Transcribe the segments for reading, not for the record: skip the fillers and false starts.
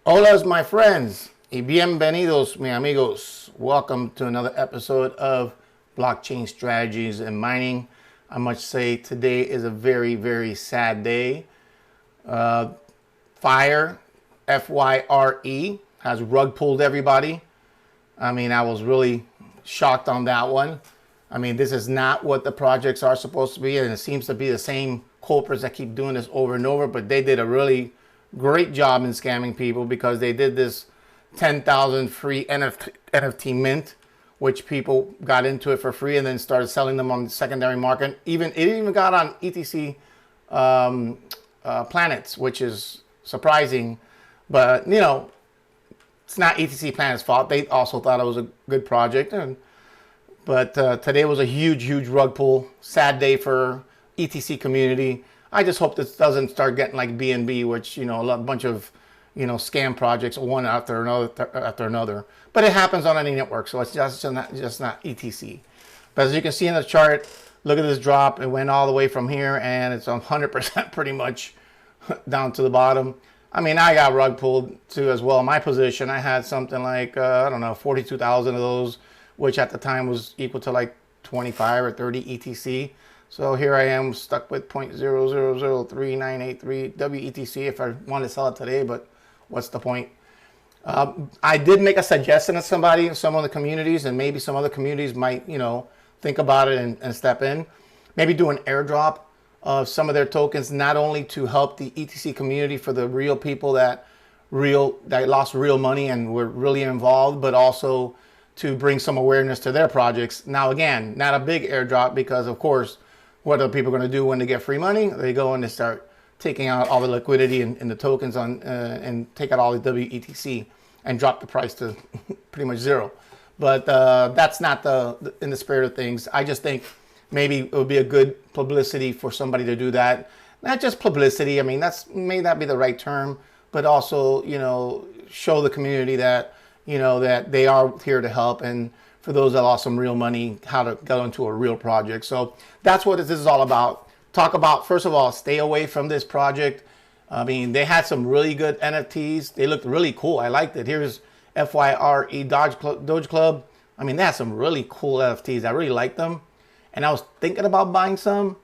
Hola, my friends, y bienvenidos, mi amigos. Welcome to another episode of Blockchain Strategies and Mining. I must say today is a very, very sad day. Fyre, F-Y-R-E, has rug pulled everybody. I mean, I was really shocked on that one. I mean, this is not what the projects are supposed to be, and it seems to be the same culprits that keep doing this over and over, but they did a really great job in scamming people because they did this 10,000 free NFT mint, which people got into it for free and then started selling them on the secondary market. It even got on ETC planets, which is surprising, but you know, it's not ETC planet's fault. They also thought it was a good project, but today was a huge rug pull. Sad day for ETC community. I just hope this doesn't start getting like BNB, which, you know, a bunch of, you know, scam projects, one after another. But it happens on any network, so it's just not ETC. But as you can see in the chart, look at this drop. It went all the way from here, and it's 100% pretty much down to the bottom. I mean, I got rug pulled too as well. My position, I had something like, I don't know, 42,000 of those, which at the time was equal to like 25 or 30 ETC. So here I am stuck with 0.0003983 WETC if I want to sell it today, but what's the point? I did make a suggestion to somebody in some of the communities, and maybe some other communities might, you know, think about it and step in. Maybe do an airdrop of some of their tokens, not only to help the ETC community for the real people that lost real money and were really involved, but also to bring some awareness to their projects. Now, again, not a big airdrop because, of course, what are people going to do when they get free money? They go and they start taking out all the liquidity in the tokens and take out all the WETC and drop the price to pretty much zero. But that's not in the spirit of things. I just think maybe it would be a good publicity for somebody to do that. Not just publicity. I mean, may not be the right term, but also, you know, show the community that, you know, that they are here to help, and for those that lost some real money, how to go into a real project. So that's what this is all about. Talk about, first of all, stay away from this project. I mean, they had some really good NFTs. They looked really cool. I liked it. Here's FYRE Doge Club. I mean, they had some really cool NFTs. I really liked them. And I was thinking about buying some.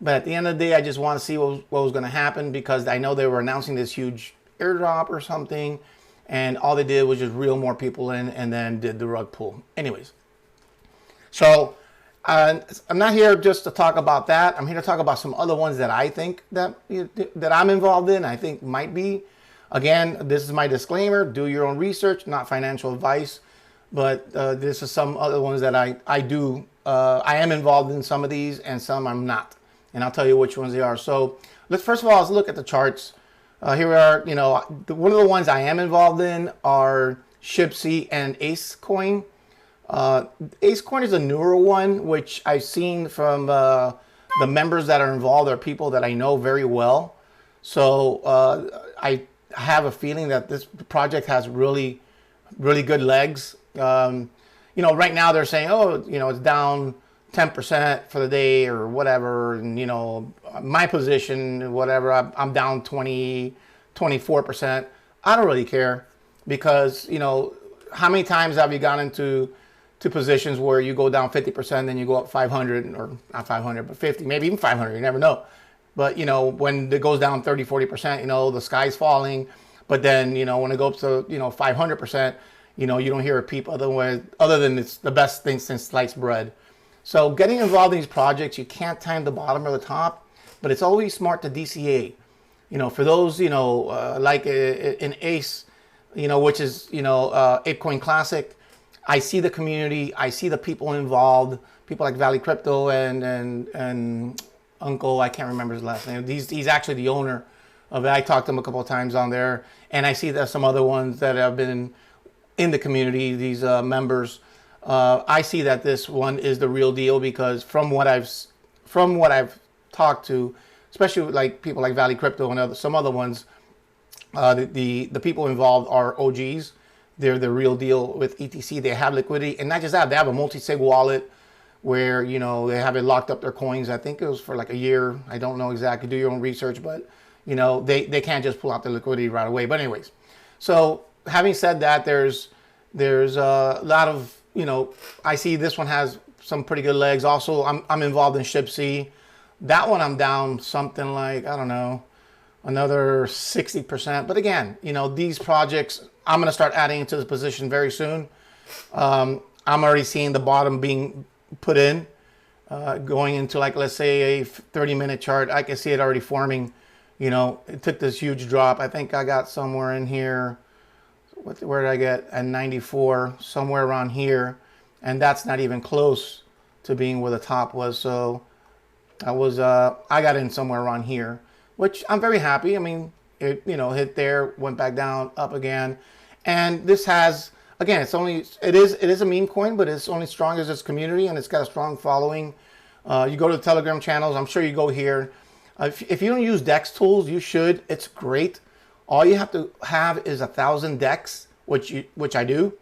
But at the end of the day, I just want to see what was going to happen, because I know they were announcing this huge airdrop or something. And all they did was just reel more people in and then did the rug pull. Anyways, so I'm not here just to talk about that. I'm here to talk about some other ones that I think that I'm involved in. I think might be. Again, this is my disclaimer. Do your own research, not financial advice. But this is some other ones that I am involved in some of these, and some I'm not. And I'll tell you which ones they are. So first of all, let's look at the charts. Here we are. You know, one of the ones I am involved in are ShipC and Ace Coin. Ace Coin is a newer one, which I've seen from the members that are involved are people that I know very well. So I have a feeling that this project has really good legs. You know, right now they're saying, oh, you know, it's down 10% for the day or whatever, and you know, my position, whatever, I'm down 24%. I don't really care, because, you know, how many times have you gone into positions where you go down 50%, then you go up 500, or not 500, but 50, maybe even 500, you never know. But, you know, when it goes down 30, 40%, you know, the sky's falling. But then, you know, when it goes to, you know, 500%, you know, you don't hear a peep other than it's the best thing since sliced bread. So getting involved in these projects, you can't time the bottom or the top, but it's always smart to DCA. You know, for those, you know, like in Ace, you know, which is, you know, ApeCoin Classic, I see the community, I see the people involved, people like Valley Crypto and Uncle, I can't remember his last name. He's actually the owner of it. I talked to him a couple of times on there, and I see there's some other ones that have been in the community, these members. I see that this one is the real deal, because from what I've talked to, especially like people like Valley Crypto and some other ones, the people involved are OGs. They're the real deal with ETC. They have liquidity, and not just that, they have a multi-sig wallet where, you know, they have it locked up their coins. I think it was for like a year. I don't know exactly. Do your own research, but you know, they can't just pull out the liquidity right away. But anyways, So having said that, there's a lot of, I see this one has some pretty good legs. Also, I'm involved in ShipC. That one I'm down something like, I don't know, another 60%. But again, these projects, I'm going to start adding into this position very soon. I'm already seeing the bottom being put in, going into, like, let's say a 30-minute chart. I can see it already forming. It took this huge drop. I think I got somewhere in here. Where did I get? At 94, somewhere around here. And that's not even close to being where the top was. So I got in somewhere around here, which I'm very happy. I mean, it hit there, went back down, up again. And this has, again, it is a meme coin, but it's only strong as its community, and it's got a strong following. You go to the Telegram channels. I'm sure you go here. If you don't use DEX tools, you should. It's great. All you have to have is 1,000 DEX, which I do.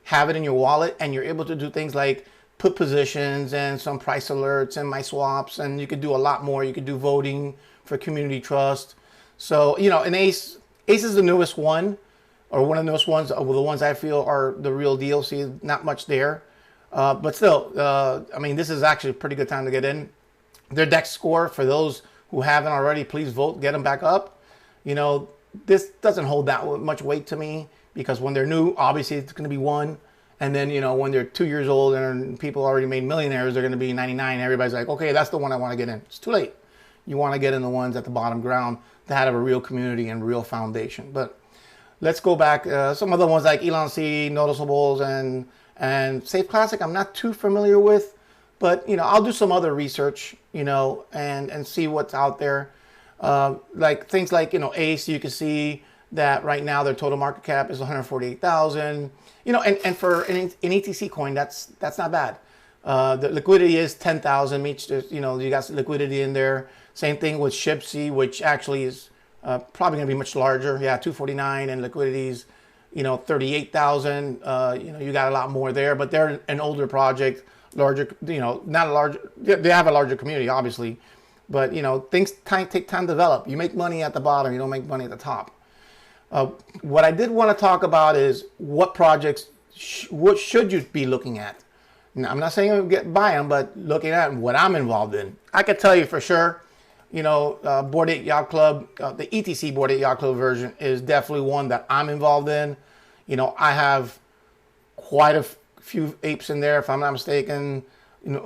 Have it in your wallet, and you're able to do things like put positions and some price alerts and my swaps, and you could do a lot more. You could do voting for community trust. So, and Ace is the newest one, or one of the newest ones, the ones I feel are the real deal. See, not much there. But still, I mean, this is actually a pretty good time to get in. Their DEX score, for those who haven't already, please vote, get them back up. This doesn't hold that much weight to me, because when they're new, obviously it's going to be 1. And then, when they're 2 years old and people already made millionaires, they're going to be 99. Everybody's like, okay, that's the one I want to get in. It's too late. You want to get in the ones at the bottom ground that have a real community and real foundation. But let's go back. Some other ones like Elon C, Noticeables, and Safe Classic, I'm not too familiar with. But, I'll do some other research, and see what's out there. Like things like, Ace, you can see that right now their total market cap is 148,000. And for an ETC coin, that's not bad. The liquidity is 10,000 each. You got liquidity in there. Same thing with ShipC, which actually is probably going to be much larger. Yeah, 249, and liquidity's 38,000. You got a lot more there, but they're an older project, larger. Not a large. They have a larger community, obviously, but things take time to develop. You make money at the bottom, you don't make money at the top. What I did want to talk about is what projects, what should you be looking at? Now, I'm not saying I'll buy them, but looking at what I'm involved in. I can tell you for sure, Bored Ape Yacht Club, the ETC Bored Ape Yacht Club version is definitely one that I'm involved in. I have quite a few apes in there, if I'm not mistaken,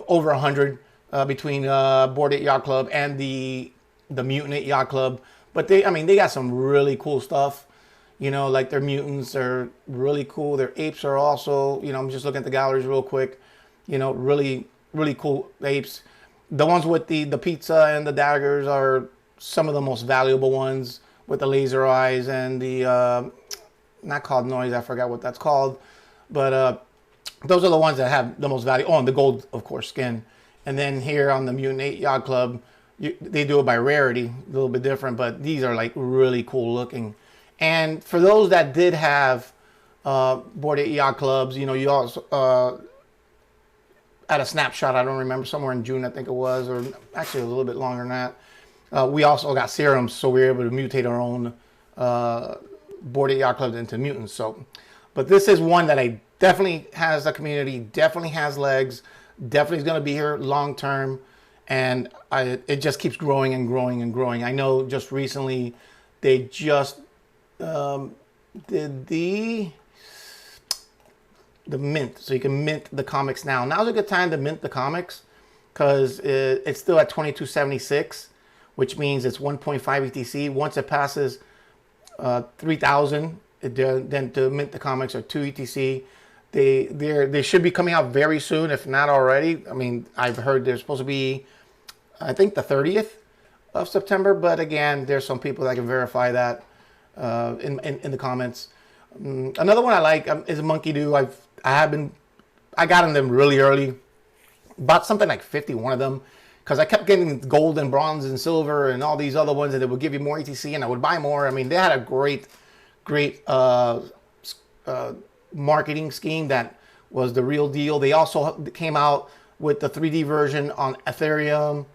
over 100 between Bored Ape Yacht Club and the Mutant Ape Yacht Club. But they got some really cool stuff. Like their mutants are really cool. Their apes are also, I'm just looking at the galleries real quick. Really, really cool apes. The ones with the pizza and the daggers are some of the most valuable ones, with the laser eyes and the, not called noise, I forgot what that's called. But those are the ones that have the most value. Oh, and the gold, of course, skin. And then here on the Mutant Ape Yacht Club, they do it by rarity, a little bit different, but these are like really cool looking. And for those that did have Bored Ape Yacht Clubs, you also, at a snapshot, I don't remember, somewhere in June, I think it was, or actually a little bit longer than that. We also got serums, so we were able to mutate our own Bored Ape Yacht Clubs into mutants. So, but this is one that I definitely has a community, definitely has legs, definitely is going to be here long term. And it just keeps growing and growing and growing. I know just recently they just did the mint. So you can mint the comics now. Now's a good time to mint the comics, because it's still at 2276, which means it's 1.5 ETC. Once it passes 3,000, then to mint the comics are 2 ETC. They should be coming out very soon, if not already. I mean, I've heard they're supposed to be, I think, the 30th of September, but again, there's some people that can verify that in the comments. Another one I like is Monkey Do. I got in them really early, bought something like 51 of them, because I kept getting gold and bronze and silver and all these other ones, and they would give you more ETC, and I would buy more. I mean, they had a great marketing scheme that was the real deal. They also came out with the 3D version on Ethereum,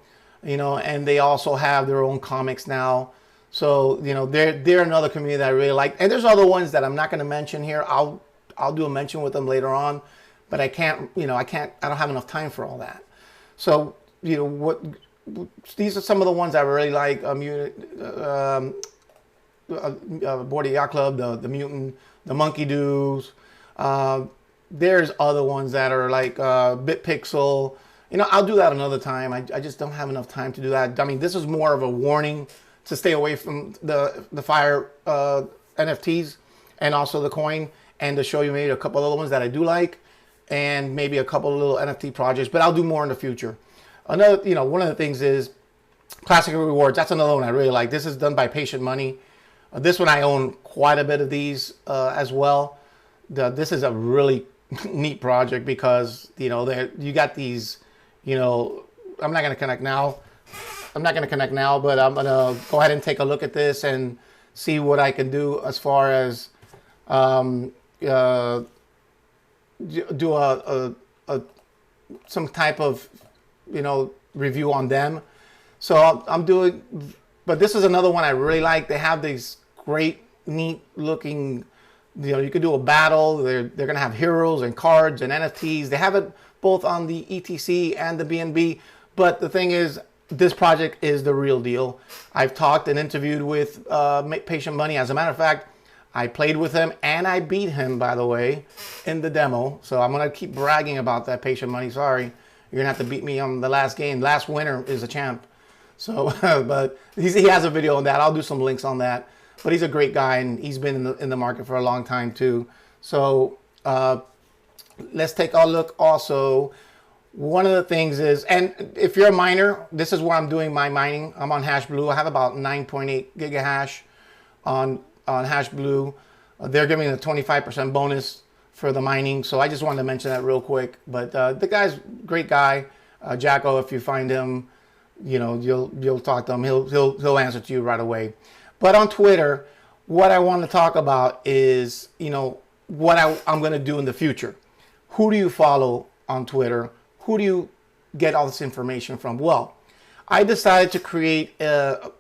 and they also have their own comics now. So, you know, they're another community that I really like. And there's other ones that I'm not going to mention here. I'll do a mention with them later on, but I can't, you know, I don't have enough time for all that. So, you know, these are some of the ones I really like. Board Yacht Club, the Mutant, the Monkey Doos. There's other ones that are like BitPixel. You know, I'll do that another time. I just don't have enough time to do that. I mean, this is more of a warning to stay away from the Fyre NFTs and also the coin, and to show you maybe a couple other ones that I do like, and maybe a couple of little NFT projects, but I'll do more in the future. Another, you know, one of the things is Classic Rewards. That's another one I really like. This is done by Patient Money. This one I own quite a bit of these as well. This is a really neat project because, you know, you got these, you know, I'm not going to connect now, but I'm going to go ahead and take a look at this and see what I can do as far as do some type of, you know, review on them. So I'm doing, but this is another one I really like. They have these great, neat looking, you know, you could do a battle. They're going to have heroes and cards and NFTs. They have it both on the ETC and the BNB. But the thing is, this project is the real deal. I've talked and interviewed with Patient Money. As a matter of fact, I played with him and I beat him, by the way, in the demo. So I'm going to keep bragging about that, Patient Money. Sorry, you're going to have to beat me on the last game. Last winner is a champ. So, but he has a video on that. I'll do some links on that. But he's a great guy, and he's been in the market for a long time too. So let's take a look also. One of the things is, and if you're a miner, this is where I'm doing my mining. I'm on HashBlue. I have about 9.8 gigahash on HashBlue. They're giving a 25% bonus for the mining. So I just wanted to mention that real quick. But the guy's a great guy. Jacko, if you find him, you know, you'll talk to him. He'll answer to you right away. But on Twitter, what I want to talk about is, you know, what I'm going to do in the future. Who do you follow on Twitter? Who do you get all this information from? Well, I decided to create a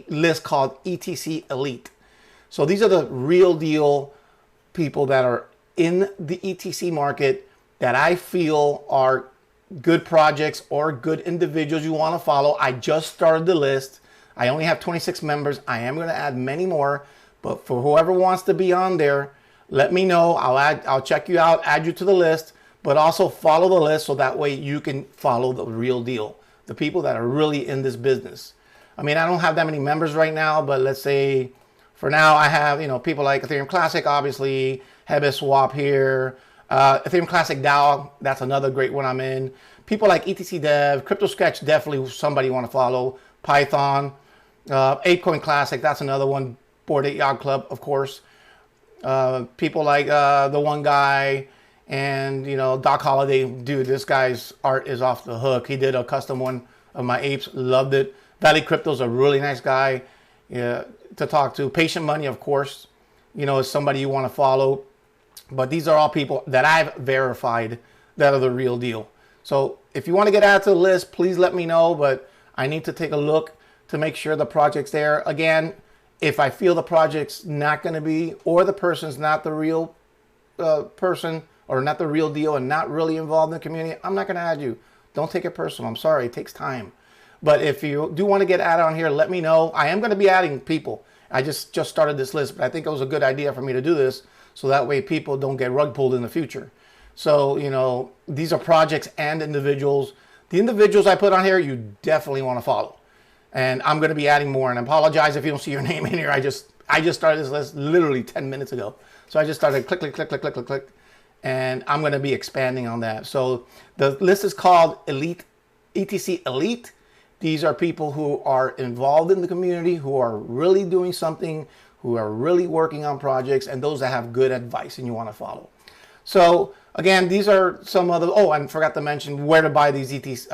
list called ETC Elite. So these are the real deal people that are in the ETC market that I feel are good projects or good individuals you want to follow. I just started the list. I only have 26 members. I am going to add many more, but for whoever wants to be on there, let me know. I'll check you out, add you to the list, but also follow the list so that way you can follow the real deal, the people that are really in this business. I mean, I don't have that many members right now, but let's say for now I have, you know, people like Ethereum Classic, obviously, Swap here, Ethereum Classic DAO, that's another great one I'm in. People like ETC Dev, Crypto Sketch, definitely somebody you want to follow. Python, ApeCoin Classic, that's another one. Bored Ape Yacht Club, of course. People like the one guy, and you know, Doc Holiday, dude, this guy's art is off the hook. He did a custom one of my apes, loved it. Valley Crypto's a really nice guy to talk to. Patient Money, of course, you know, is somebody you want to follow. But these are all people that I've verified that are the real deal. So if you want to get added to the list, please let me know. But I need to take a look to make sure the project's there. Again, if I feel the project's not going to be, or the person's not the real person, or not the real deal, and not really involved in the community, I'm not going to add you. Don't take it personal. I'm sorry. It takes time. But if you do want to get added on here, let me know. I am going to be adding people. I just started this list, but I think it was a good idea for me to do this, so that way people don't get rug pulled in the future. So, you know, these are projects and individuals. The individuals I put on here, you definitely want to follow. And I'm going to be adding more. And I apologize if you don't see your name in here. I just started this list literally 10 minutes ago. So I just started click, click, click, click, click, click, click. And I'm going to be expanding on that. So the list is called Elite, ETC Elite. These are people who are involved in the community, who are really doing something, who are really working on projects, and those that have good advice and you want to follow. So again, these are some of the, oh, I forgot to mention where to buy these ETC,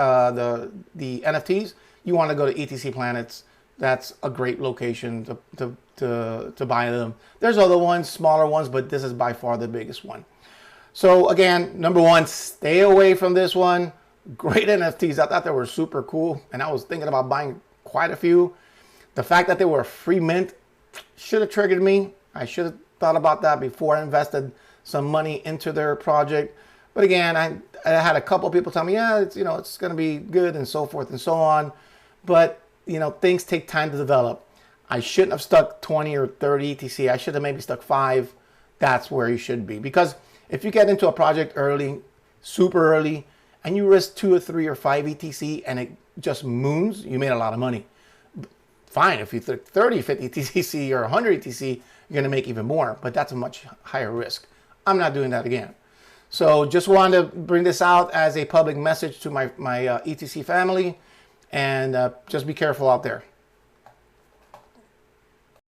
the NFTs. You want to go to ETC Planets. That's a great location to buy them. There's other ones, smaller ones, but this is by far the biggest one. So again, number one, stay away from this one. Great NFTs. I thought they were super cool, and I was thinking about buying quite a few. The fact that they were a free mint should have triggered me. I should have thought about that before I invested some money into their project. But again, I had a couple of people tell me, yeah, it's, you know, it's going to be good and so forth and so on. But, you know, things take time to develop. I shouldn't have stuck 20 or 30 ETC. I should have maybe stuck 5. That's where you should be. Because if you get into a project early, super early, and you risk 2 or 3 or 5 ETC and it just moons, you made a lot of money. Fine, if you took 30, 50 ETC or 100 ETC, you're going to make even more. But that's a much higher risk. I'm not doing that again. So just wanted to bring this out as a public message to my ETC family, and just be careful out there.